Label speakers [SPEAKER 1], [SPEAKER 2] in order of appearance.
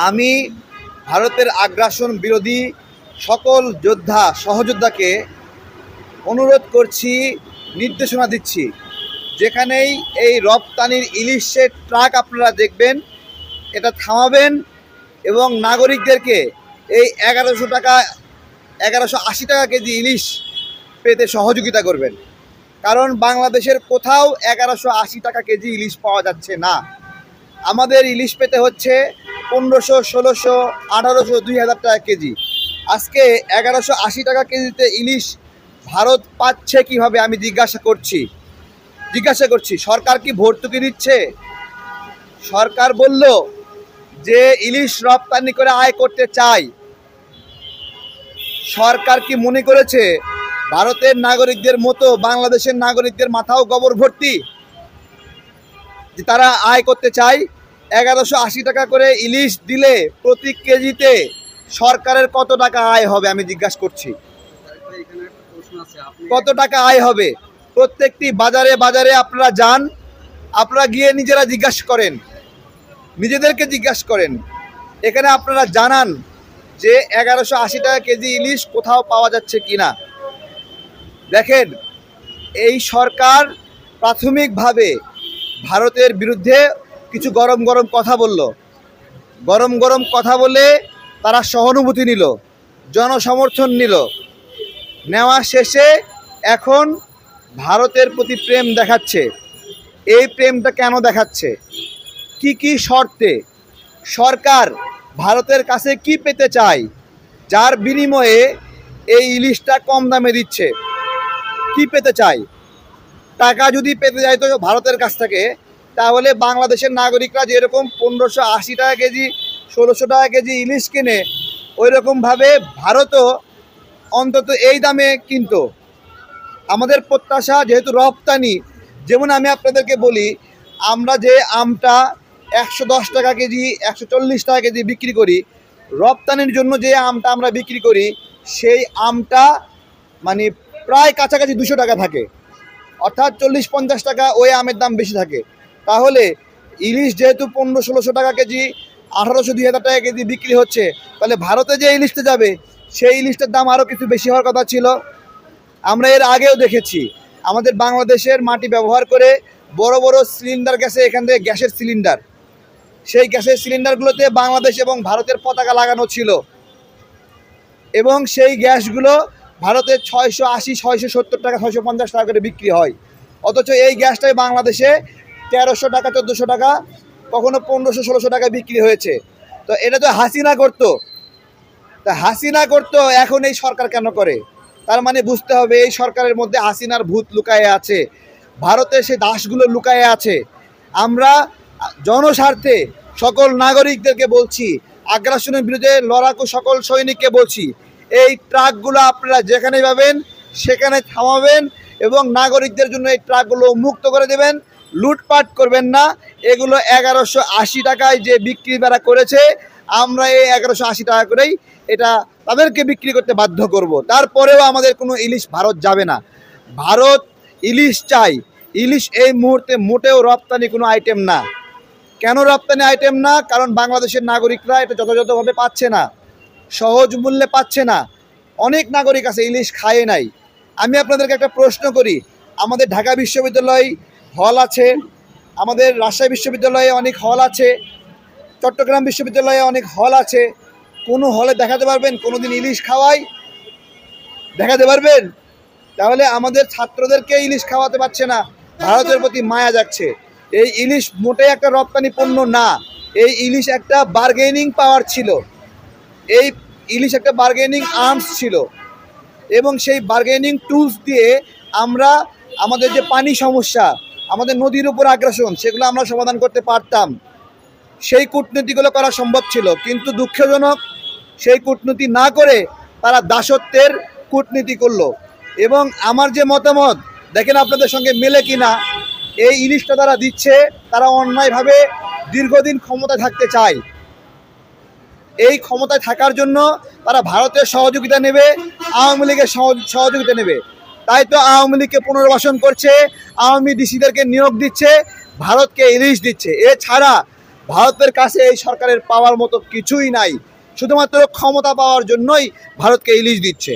[SPEAKER 1] আমি ভারতের আগ্রাসন বিরোধী সকল যোদ্ধা সহযোদ্ধাকে অনুরোধ করছি, নির্দেশনা দিচ্ছি, যেখানেই এই রপ্তানির ইলিশের ট্রাক আপনারা দেখবেন এটা থামাবেন এবং নাগরিকদেরকে এই 1180 টাকা কেজি ইলিশ পেতে সহযোগিতা করবেন। কারণ বাংলাদেশের কোথাও 1180 টাকা কেজি ইলিশ পাওয়া যাচ্ছে না। আমাদের ইলিশ পেতে হচ্ছে 1500, 1600, 1800, 2000 টাকা কেজি। আজকে 1180 টাকা কেজিতে ইলিশ ভারত পাচ্ছে কিভাবে আমি জিজ্ঞাসা করছি। সরকার কি ভর্তুকি দিচ্ছে? সরকার বলল যে ইলিশ রপ্তানি করে আয় করতে চাই। সরকার কি মনে করেছে ভারতের নাগরিকদের মতো বাংলাদেশের নাগরিকদের মাথাও গোবর ভর্তি যে তারা আয় করতে চায়? 1180 টাকা করে ইলিশ দিলে প্রতি কেজিতে সরকারের কত টাকা আয় হবে আমি জিজ্ঞাসা করছি। কত টাকা আয় হবে? প্রত্যেকটি বাজারে বাজারে আপনারা যান, আপনারা গিয়ে নিজেরা নিজেদেরকে জিজ্ঞাসা করেন, এখানে আপনারা জানান যে 1180 টাকা কেজি ইলিশ কোথাও পাওয়া যাচ্ছে কিনা। দেখেন, এই সরকার প্রাথমিকভাবে ভারতের বিরুদ্ধে কিছু গরম গরম কথা বলে তারা সহানুভূতি নিল, জনসমর্থন নিল। নেওয়া শেষে এখন ভারতের প্রতি প্রেম দেখাচ্ছে। এই প্রেমটা কেন দেখাচ্ছে? কি শর্তে? সরকার ভারতের কাছে কি পেতে চায় যার বিনিময়ে এই ইলিশটা কম দামে দিচ্ছে? কি পেতে চায়? টাকা যদি পেতে যায় তো ভারতের কাছ থেকে, তাহলে বাংলাদেশের নাগরিকরা যেরকম 1580 টাকা কেজি, 1600 টাকা কেজি ইলিশ কিনে, ওই রকমভাবে ভারতও অন্তত এই দামে কিনতো। আমাদের প্রত্যাশা, যেহেতু রপ্তানি, যেমন আমি আপনাদেরকে বলি, আমরা যে আমটা 110 টাকা কেজি, 140 টাকা কেজি বিক্রি করি, রপ্তানির জন্য যে আমটা আমরা বিক্রি করি সেই আমটা মানে প্রায় কাছাকাছি 200 টাকা থাকে, অর্থাৎ 40-50 টাকা ওই আমের দাম বেশি থাকে। তাহলে ইলিশ যেহেতু 1500-1600 টাকা কেজি, 1800-2000 টাকা কেজি বিক্রি হচ্ছে, তাহলে ভারতে যে ইলিশটা যাবে সেই ইলিশটার দাম আরও কিছু বেশি হওয়ার কথা ছিল। আমরা এর আগেও দেখেছি আমাদের বাংলাদেশের মাটি ব্যবহার করে বড় বড় সিলিন্ডার গেছে, এখান থেকে গ্যাসের সিলিন্ডার, সেই গ্যাসের সিলিন্ডারগুলোতে বাংলাদেশ এবং ভারতের পতাকা লাগানো ছিল এবং সেই গ্যাসগুলো ভারতে 680, 670 টাকা, 650 টাকা করে বিক্রি হয়। অথচ এই গ্যাসটাই বাংলাদেশে 1300 টাকা, 1400 টাকা, কখনো 1500-1600 টাকা বিক্রি হয়েছে। তো এটা তো হাসিনা করতো, এখন এই সরকার কেন করে? তার মানে বুঝতে হবে এই সরকারের মধ্যে হাসিনার ভূত লুকায়ে আছে, ভারতে সে দাসগুলো লুকায়ে আছে। আমরা জনস্বার্থে সকল নাগরিকদেরকে বলছি, আগ্রাসনের বিরুদ্ধে লড়াকু সকল সৈনিককে বলছি, এই ট্রাকগুলো আপনারা যেখানে পাবেন সেখানে থামাবেন এবং নাগরিকদের জন্য এই ট্রাকগুলো মুক্ত করে দেবেন। লুটপাট করবেন না। এগুলো 1180 টাকায় যে বিক্রি বেড়া করেছে, আমরা এই 1180 টাকা করেই এটা তাদেরকে বিক্রি করতে বাধ্য করব। তারপরেও আমাদের কোনো ইলিশ ভারত যাবে না। ভারত ইলিশ চাই। ইলিশ এই মুহূর্তে মোটেও রপ্তানি কোনো আইটেম না। কেন রপ্তানি আইটেম না? কারণ বাংলাদেশের নাগরিকরা এটা যথাযথভাবে পাচ্ছে না, সহজ মূল্যে পাচ্ছে না। অনেক নাগরিক আছে ইলিশ খায় নাই। আমি আপনাদেরকে একটা প্রশ্ন করি, আমাদের ঢাকা বিশ্ববিদ্যালয় হল আছে, আমাদের রাজশাহী বিশ্ববিদ্যালয়ে অনেক হল আছে, চট্টগ্রাম বিশ্ববিদ্যালয়ে অনেক হল আছে, কোনো হলে দেখাতে পারবেন কোনোদিন ইলিশ খাওয়াই? দেখাতে পারবেন? তাহলে আমাদের ছাত্রদেরকে ইলিশ খাওয়াতে পারছে না, ভারতের প্রতি মায়া যাচ্ছে। এই ইলিশ মোটেই একটা রপ্তানি পণ্য না। এই ইলিশ একটা বার্গেনিং পাওয়ার ছিল, এই ইলিশ একটা বার্গেনিং আর্মস ছিল এবং সেই বার্গেনিং টুলস দিয়ে আমরা আমাদের যে পানি সমস্যা, আমাদের নদীর উপর আগ্রাসন, সেগুলো আমরা সমাধান করতে পারতাম। সেই কূটনীতিগুলো করা সম্ভব ছিল, কিন্তু দুঃখজনক সেই কূটনীতি না করে তারা দাসত্বের কূটনীতি করলো। এবং আমার যে মতামত, দেখেন আপনাদের সঙ্গে মেলে কিনা, এই ইলিশটা তারা দিচ্ছে, তারা অন্যায়ভাবে দীর্ঘদিন ক্ষমতায় থাকতে চায়। এই ক্ষমতায় থাকার জন্য তারা ভারতের সহযোগিতা নেবে, আওয়ামী লীগের সহযোগিতা নেবে। তাই তো আওয়ামী লীগকে পুনর্বাসন করছে, আওয়ামী ডিসিদেরকে নিয়োগ দিচ্ছে, ভারতকে ইলিশ দিচ্ছে। এছাড়া ভারতের কাছে এই সরকারের পাওয়ার মতো কিছুই নাই, শুধুমাত্র ক্ষমতা পাওয়ার জন্যই ভারতকে ইলিশ দিচ্ছে।